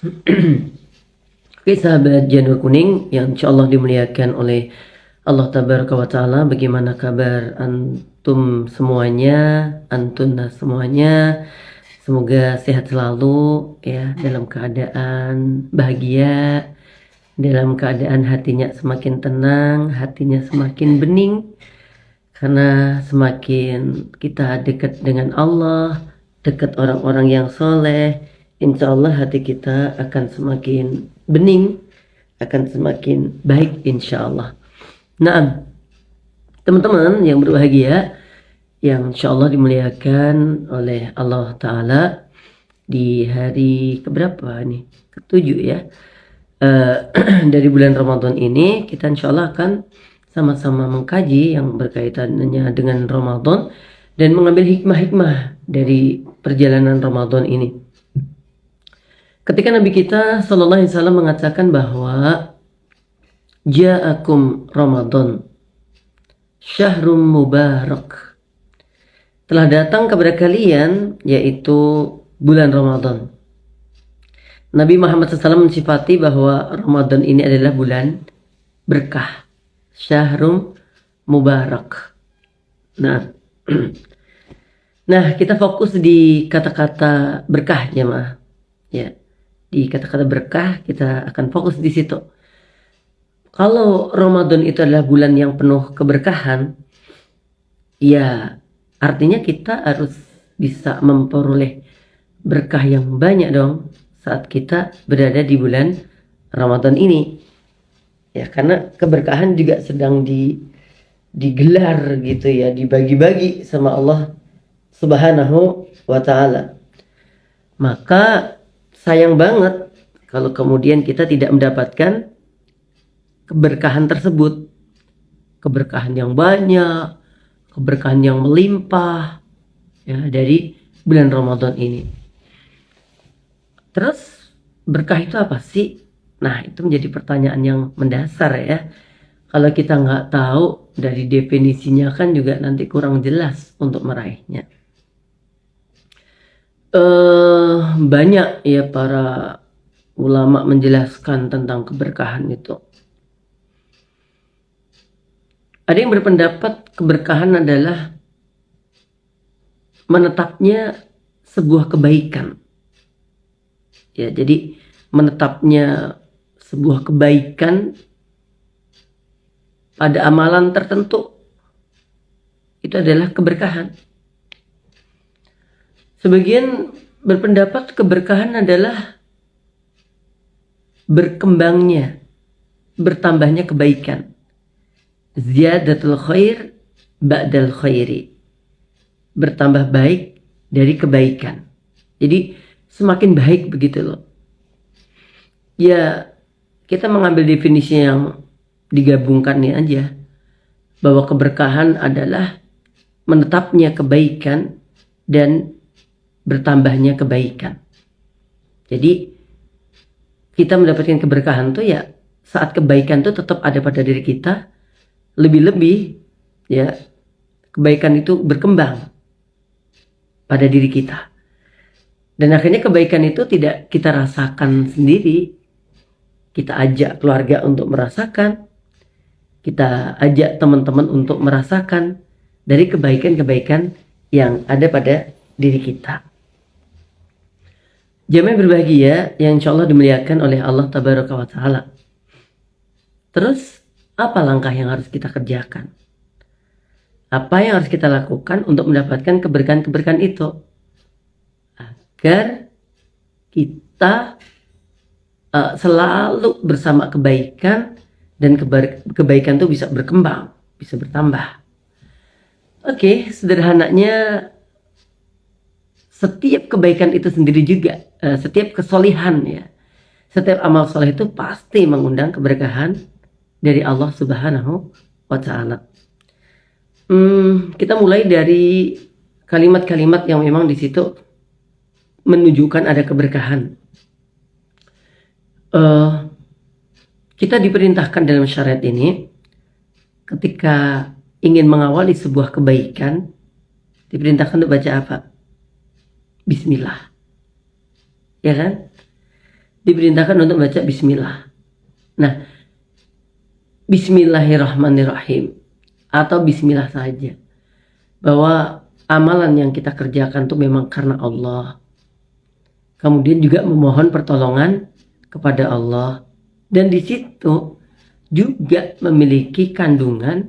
Oke sahabat Janur Kuning yang insyaallah dimuliakan oleh Allah Tabaraka wa Ta'ala, bagaimana kabar antum semuanya, antuna semuanya? Semoga sehat selalu ya, dalam keadaan bahagia, dalam keadaan hatinya semakin tenang, hatinya semakin bening. Karena semakin kita dekat dengan Allah, dekat orang-orang yang soleh, insya Allah hati kita akan semakin bening, akan semakin baik insya Allah. Nah, teman-teman yang berbahagia, yang insya Allah dimuliakan oleh Allah Ta'ala, di hari keberapa nih? Ketujuh ya. Dari bulan Ramadan ini kita insya Allah akan sama-sama mengkaji yang berkaitannya dengan Ramadan dan mengambil hikmah-hikmah dari perjalanan Ramadan ini. Ketika Nabi kita sallallahu alaihi wasallam mengatakan bahwa ja'akum Ramadan syahrum mubarak, telah datang kepada kalian yaitu bulan Ramadan. Nabi Muhammad SAW mensifati bahwa Ramadan ini adalah bulan berkah, syahrum mubarak. Nah, kita fokus di kata-kata berkah jemaah. Ya, di kata-kata berkah kita akan fokus di situ. Kalau Ramadan itu adalah bulan yang penuh keberkahan, ya artinya kita harus bisa memperoleh berkah yang banyak dong saat kita berada di bulan Ramadan ini. Ya, karena keberkahan juga sedang digelar gitu ya, dibagi-bagi sama Allah Subhanahu wa Ta'ala. Maka sayang banget kalau kemudian kita tidak mendapatkan keberkahan tersebut, keberkahan yang banyak, keberkahan yang melimpah ya dari bulan Ramadan ini. Terus berkah itu apa sih? Nah, itu menjadi pertanyaan yang mendasar ya. Kalau kita nggak tahu dari definisinya kan juga nanti kurang jelas untuk meraihnya. Banyak ya para ulama menjelaskan tentang keberkahan itu. Ada yang berpendapat keberkahan adalah menetapnya sebuah kebaikan. Ya, jadi menetapnya sebuah kebaikan pada amalan tertentu itu adalah keberkahan. Sebagian berpendapat keberkahan adalah berkembangnya, bertambahnya kebaikan. Ziyadatul khair ba'dal khairi. Bertambah baik dari kebaikan. Jadi semakin baik begitu loh. Ya, kita mengambil definisi yang digabungkannya aja, bahwa keberkahan adalah menetapnya kebaikan dan bertambahnya kebaikan. Jadi kita mendapatkan keberkahan tuh ya saat kebaikan tuh tetap ada pada diri kita, lebih-lebih ya kebaikan itu berkembang pada diri kita. Dan akhirnya kebaikan itu tidak kita rasakan sendiri. Kita ajak keluarga untuk merasakan. Kita ajak teman-teman untuk merasakan dari kebaikan-kebaikan yang ada pada diri kita. Jamaah berbahagia yang insya Allah dimuliakan oleh Allah Tabaraka wa Ta'ala. Terus apa langkah yang harus kita kerjakan? Apa yang harus kita lakukan untuk mendapatkan keberkahan-keberkahan itu? Agar kita selalu bersama kebaikan dan kebaikan itu bisa berkembang, bisa bertambah. Oke, sederhananya setiap kebaikan itu sendiri juga, setiap kesolihan ya, setiap amal soleh itu pasti mengundang keberkahan dari Allah Subhanahu wa Ta'ala. Kita mulai dari kalimat-kalimat yang memang di situ menunjukkan ada keberkahan. Kita diperintahkan dalam syariat ini ketika ingin mengawali sebuah kebaikan, diperintahkan untuk baca apa? Bismillah. Ya kan? diperintahkan untuk baca bismillah. Nah, bismillahirrahmanirrahim atau bismillah saja. Bahwa amalan yang kita kerjakan itu memang karena Allah. Kemudian juga memohon pertolongan kepada Allah. Dan di situ juga memiliki kandungan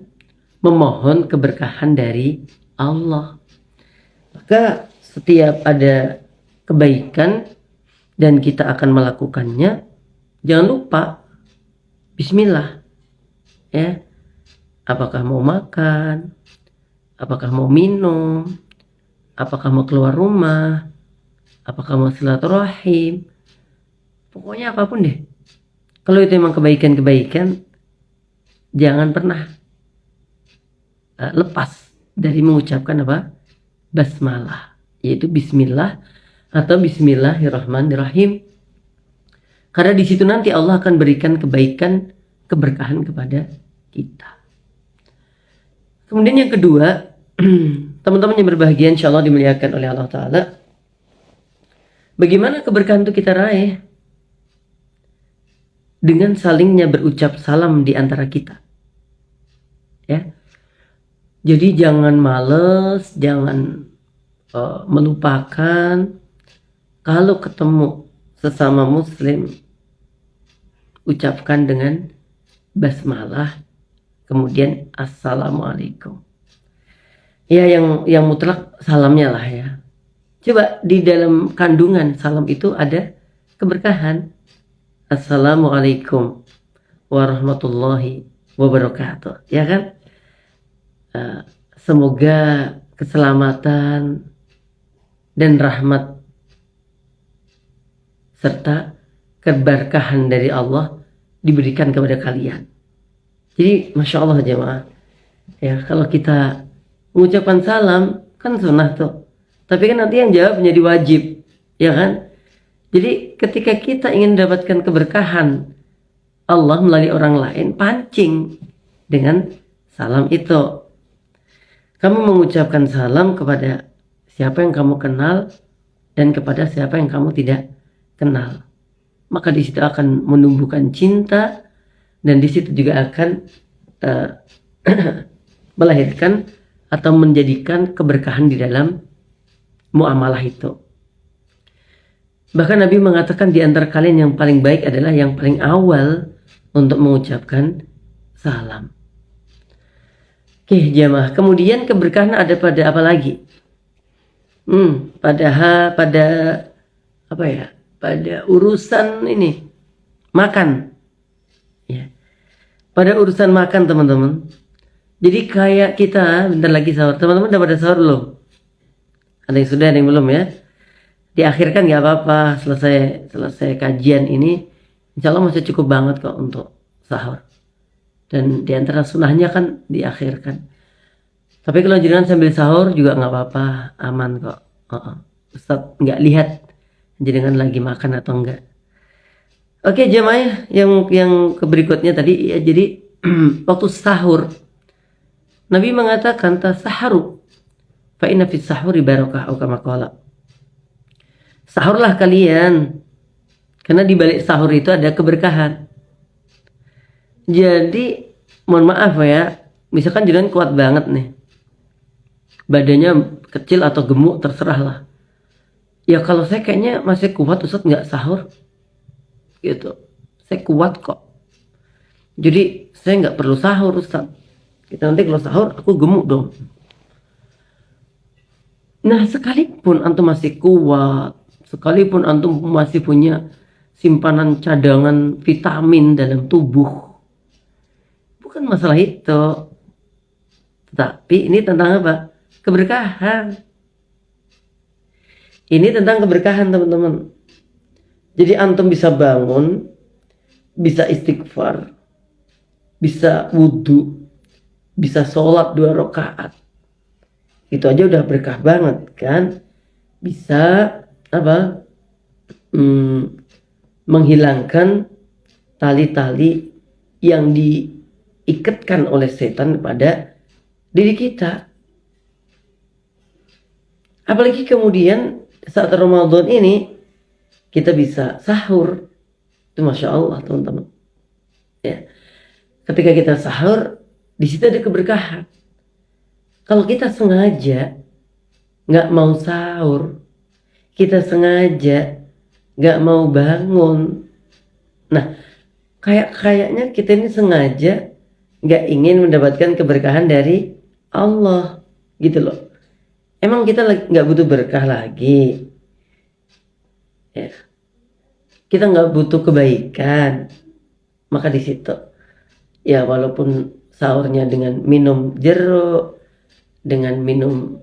memohon keberkahan dari Allah. Maka setiap ada kebaikan dan kita akan melakukannya, jangan lupa bismillah. Ya. Apakah mau makan, apakah mau minum, apakah mau keluar rumah, apakah mau silaturahim, pokoknya apapun deh. Kalau itu memang kebaikan-kebaikan, jangan pernah lepas dari mengucapkan apa? Basmalah, yaitu bismillah atau bismillahirrahmanirrahim. Karena di situ nanti Allah akan berikan kebaikan, keberkahan kepada kita. Kemudian yang kedua, teman-teman yang berbahagia insyaallah dimuliakan oleh Allah Ta'ala, bagaimana keberkahan itu kita raih? Dengan salingnya berucap salam di antara kita. Ya. Jadi jangan males, jangan melupakan kalau ketemu sesama muslim, ucapkan dengan basmalah, kemudian assalamualaikum. Ya, yang mutlak salamnya lah ya. Coba di dalam kandungan salam itu ada keberkahan. Assalamualaikum warahmatullahi wabarakatuh. Ya kan? Semoga keselamatan dan rahmat serta keberkahan dari Allah diberikan kepada kalian. Jadi Masya Allah jemaah, ya kalau kita mengucapkan salam kan sunnah tuh, tapi kan nanti yang jawab menjadi wajib, ya kan? Jadi ketika kita ingin mendapatkan keberkahan Allah melalui orang lain, pancing dengan salam itu. Kamu mengucapkan salam kepada siapa yang kamu kenal dan kepada siapa yang kamu tidak kenal. Maka di situ akan menumbuhkan cinta dan di situ juga akan melahirkan atau menjadikan keberkahan di dalam muamalah itu. Bahkan Nabi mengatakan di antara kalian yang paling baik adalah yang paling awal untuk mengucapkan salam. Oke jamaah, kemudian keberkahan ada pada apa lagi? Pada apa ya? Pada urusan ini makan. Ya. Pada urusan makan teman-teman. Jadi kayak kita bentar lagi sahur. Teman-teman udah pada sahur belum? Ada yang sudah, ada yang belum ya? Diakhirkan nggak apa-apa, selesai kajian ini insya Allah masih cukup banget kok untuk sahur. Dan diantara sunnahnya kan diakhirkan. Tapi kalau jenengan sambil sahur juga nggak apa-apa, aman kok. Ustaz nggak lihat jenengan lagi makan atau enggak. Oke jemaah, yang berikutnya tadi ya, jadi waktu sahur Nabi mengatakan tasaharu fa inna fis sahuri barakah atau kama qala. Sahurlah kalian, karena di balik sahur itu ada keberkahan. Jadi, mohon maaf ya, misalkan jenengan kuat banget nih, badannya kecil atau gemuk terserah lah. Ya kalau saya kayaknya masih kuat Ustaz nggak sahur, gitu. Saya kuat kok. Jadi saya nggak perlu sahur Ustaz. Kita nanti kalau sahur aku gemuk dong. Nah sekalipun antum masih kuat, sekalipun antum masih punya simpanan cadangan vitamin dalam tubuh, bukan masalah itu. Tapi ini tentang apa? Keberkahan. Ini tentang keberkahan teman-teman. Jadi antum bisa bangun, bisa istighfar, bisa wudhu, bisa sholat 2 rakaat. Itu aja udah berkah banget kan? Bisa apa? Menghilangkan tali-tali yang diikatkan oleh setan kepada diri kita. Apalagi kemudian saat Ramadan ini kita bisa sahur Itu Masya Allah teman-teman. Ya. Ketika kita sahur, di situ ada keberkahan. Kalau kita sengaja nggak mau sahur, kita sengaja nggak mau bangun, nah kayaknya kita ini sengaja nggak ingin mendapatkan keberkahan dari Allah gitu loh. Emang kita nggak butuh berkah lagi? Ya. Kita nggak butuh kebaikan, maka di situ ya walaupun sahurnya dengan minum jeruk, dengan minum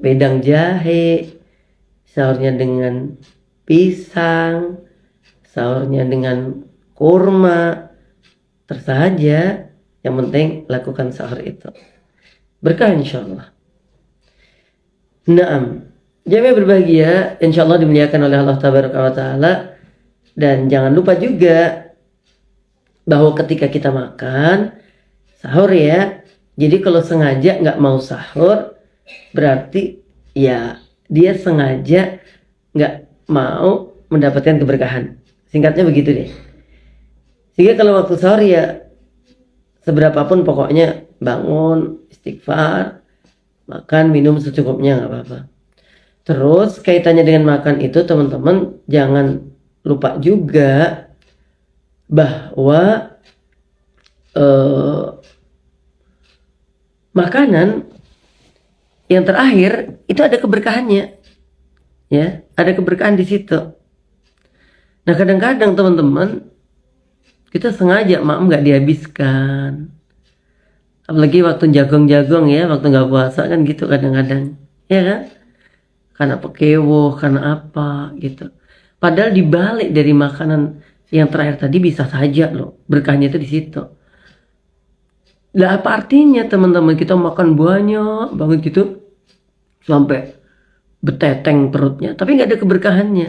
wedang jahe, sahurnya dengan pisang, sahurnya dengan kurma, terserah aja, yang penting lakukan sahur itu, berkah insyaallah. Naam, jamaah berbahagia, insyaallah dimuliakan oleh Allah Tabaraka wa Ta'ala. Dan jangan lupa juga bahwa ketika kita makan sahur ya, jadi kalau sengaja nggak mau sahur, berarti ya dia sengaja nggak mau mendapatkan keberkahan. Singkatnya begitu deh. Sehingga kalau waktu sahur ya seberapapun pokoknya bangun, istighfar, makan, minum secukupnya nggak apa-apa. Terus kaitannya dengan makan itu teman-teman jangan lupa juga bahwa makanan yang terakhir itu ada keberkahannya, ya, ada keberkahan di situ. Nah kadang-kadang teman-teman kita sengaja nggak dihabiskan, apalagi waktu jagong-jagong ya, waktu nggak puasa kan gitu kadang-kadang, ya kan? Karena pekewo, karena apa gitu. Padahal dibalik dari makanan yang terakhir tadi bisa saja loh berkahnya itu di situ. Lah apa artinya teman-teman kita makan banyak banget gitu sampai beteteng perutnya, tapi nggak ada keberkahannya.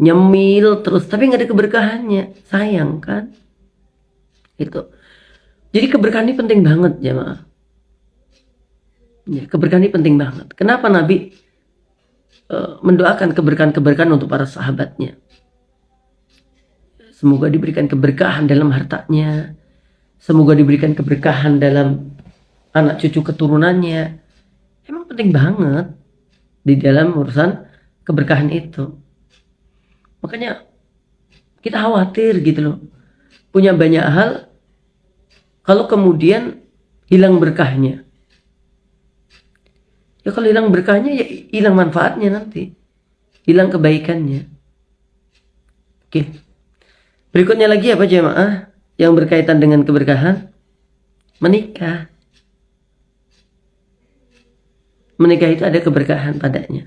Nyemil terus tapi nggak ada keberkahannya, sayang kan? Itu. Jadi keberkahan ini penting banget jemaah. Ya, keberkahan ini penting banget. Kenapa Nabi mendoakan keberkahan-keberkahan untuk para sahabatnya? Semoga diberikan keberkahan dalam hartanya, semoga diberikan keberkahan dalam anak cucu keturunannya. Emang penting banget di dalam urusan keberkahan itu. Makanya kita khawatir gitu loh, punya banyak hal, kalau kemudian hilang berkahnya. Ya kalau hilang berkahnya ya hilang manfaatnya nanti, hilang kebaikannya. Oke. Berikutnya lagi apa jemaah yang berkaitan dengan keberkahan? Menikah. Menikah itu ada keberkahan padanya.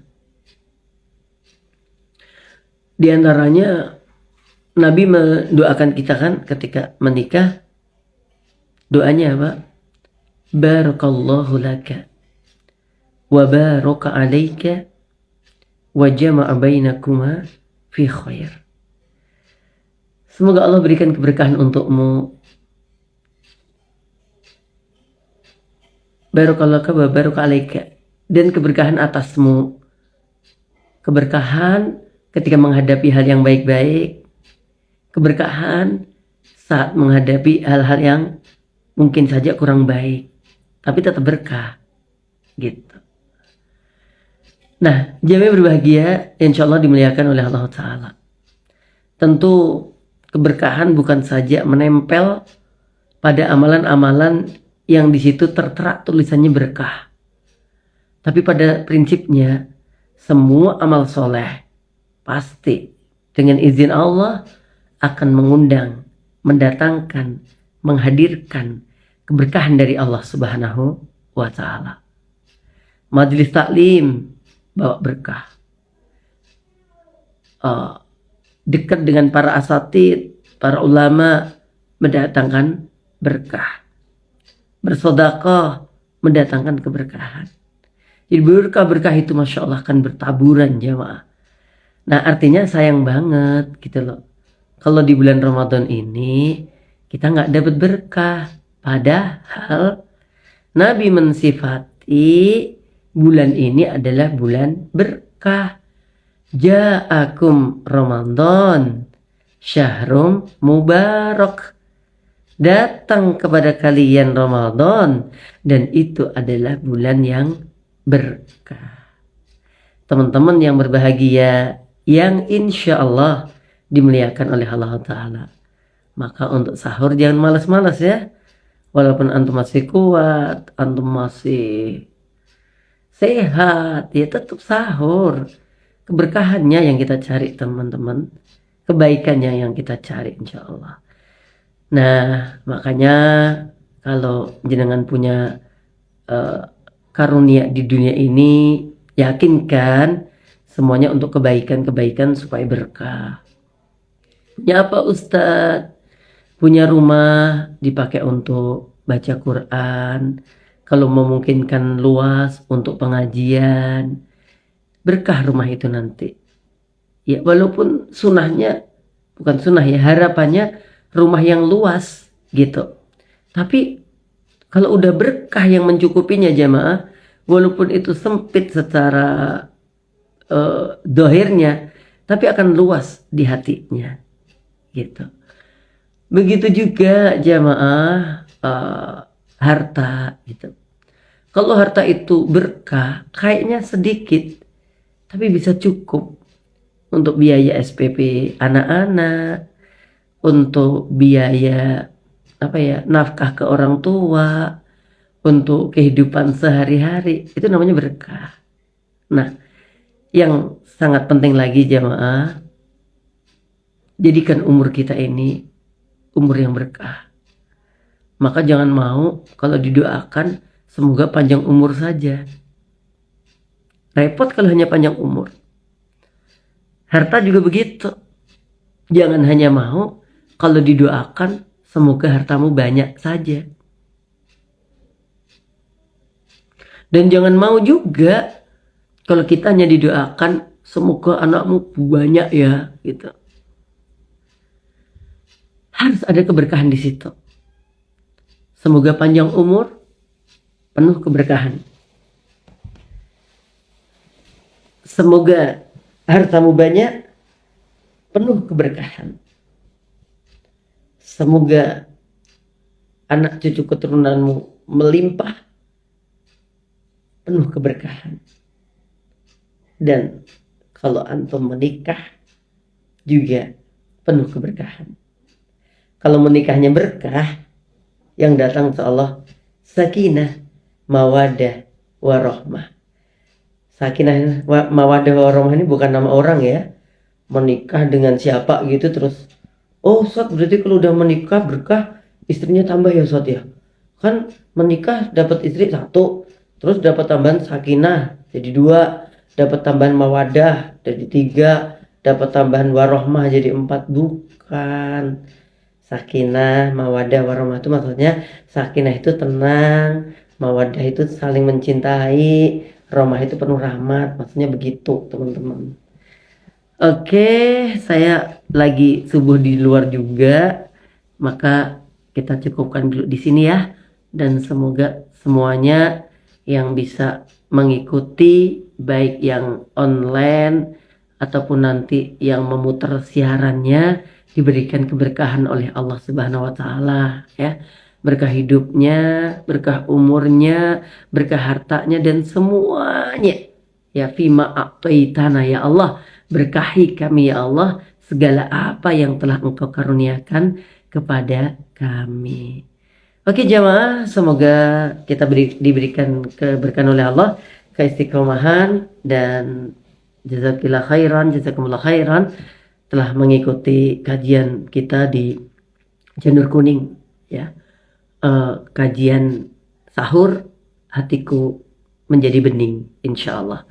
Di antaranya Nabi mendoakan kita kan ketika menikah, doanya apa? Barakallahu laka wa baraka alaika wa jama'a bainakuma fi khair. Semoga Allah berikan keberkahan untukmu. Barakallahu laka wa baraka alaika, dan keberkahan atasmu. Keberkahan ketika menghadapi hal yang baik-baik, keberkahan saat menghadapi hal-hal yang mungkin saja kurang baik, tapi tetap berkah gitu. Nah, jamaah berbahagia, insya Allah dimuliakan oleh Allah Ta'ala. Tentu keberkahan bukan saja menempel pada amalan-amalan yang di situ tertera tulisannya berkah, tapi pada prinsipnya semua amal soleh pasti dengan izin Allah akan mengundang, mendatangkan, menghadirkan keberkahan dari Allah Subhanahu wa Ta'ala. Majelis taklim bawa berkah, dekat dengan para asatid, para ulama mendatangkan berkah, bersedekah mendatangkan keberkahan. Jadi berkah-berkah itu Masya Allah akan bertaburan jemaah. Nah artinya sayang banget gitu loh, kalau di bulan Ramadan ini kita nggak dapat berkah. Padahal Nabi mensifati bulan ini adalah bulan berkah. Ja'akum Ramadan Syahrum mubarak. Datang kepada kalian Ramadan, dan itu adalah bulan yang berkah. Teman-teman yang berbahagia, yang insya Allah dimuliakan oleh Allah Ta'ala. Maka untuk sahur jangan malas-malas ya. Walaupun antum masih kuat, antum masih sehat, ya tetap sahur. Keberkahannya yang kita cari teman-teman. Kebaikannya yang kita cari insya Allah. Nah, makanya kalau jenengan punya karunia di dunia ini, yakinkan semuanya untuk kebaikan-kebaikan supaya berkah. Punya apa Ustadz? Punya rumah dipakai untuk baca Quran, kalau memungkinkan luas untuk pengajian, berkah rumah itu nanti. Ya walaupun sunnahnya, bukan sunnah ya, harapannya rumah yang luas gitu. Tapi kalau udah berkah yang mencukupinya jamaah, walaupun itu sempit secara dohirnya, tapi akan luas di hatinya gitu. Begitu juga jamaah harta gitu. Kalau harta itu berkah, kayaknya sedikit, tapi bisa cukup untuk biaya SPP anak-anak, untuk biaya nafkah ke orang tua, untuk kehidupan sehari-hari. Itu namanya berkah. Nah, yang sangat penting lagi jamaah, jadikan umur kita ini umur yang berkah. Maka jangan mau kalau didoakan semoga panjang umur saja. Repot kalau hanya panjang umur. Harta juga begitu. Jangan hanya mau kalau didoakan semoga hartamu banyak saja. Dan jangan mau juga kalau kita hanya didoakan semoga anakmu banyak ya gitu. Harus ada keberkahan di situ. Semoga panjang umur, penuh keberkahan. Semoga hartamu banyak, penuh keberkahan. Semoga anak cucu keturunanmu melimpah, penuh keberkahan. Dan kalau antum menikah juga penuh keberkahan. Kalau menikahnya berkah, yang datang ke Allah sakinah, mawadah, warahmah. Sakinah, mawadah, warahmah ini bukan nama orang ya. Menikah dengan siapa gitu terus, oh Ustaz berarti kalau udah menikah berkah, istrinya tambah ya Ustaz ya. Kan menikah dapat istri 1, terus dapat tambahan sakinah jadi 2, dapat tambahan mawadah jadi 3, dapat tambahan warahmah jadi 4. Bukan. Sakinah, mawadah, warahmah itu maksudnya sakinah itu tenang, mawadah itu saling mencintai, rahmah itu penuh rahmat. Maksudnya begitu teman-teman. Oke, saya lagi subuh di luar juga, maka kita cukupkan dulu di sini ya. Dan semoga semuanya yang bisa mengikuti, baik yang online ataupun nanti yang memutar siarannya, diberikan keberkahan oleh Allah Subhanahu wa taala ya. Berkah hidupnya, berkah umurnya, berkah hartanya dan semuanya. Ya fima a'taitana ya Allah, berkahi kami ya Allah segala apa yang telah Engkau karuniakan kepada kami. Oke jamaah, semoga kita diberikan keberkahan oleh Allah, keistiqomahan, dan jazakallahu khairan, jazakumullah khairan telah mengikuti kajian kita di Janur Kuning ya. Kajian sahur hatiku menjadi bening insyaallah.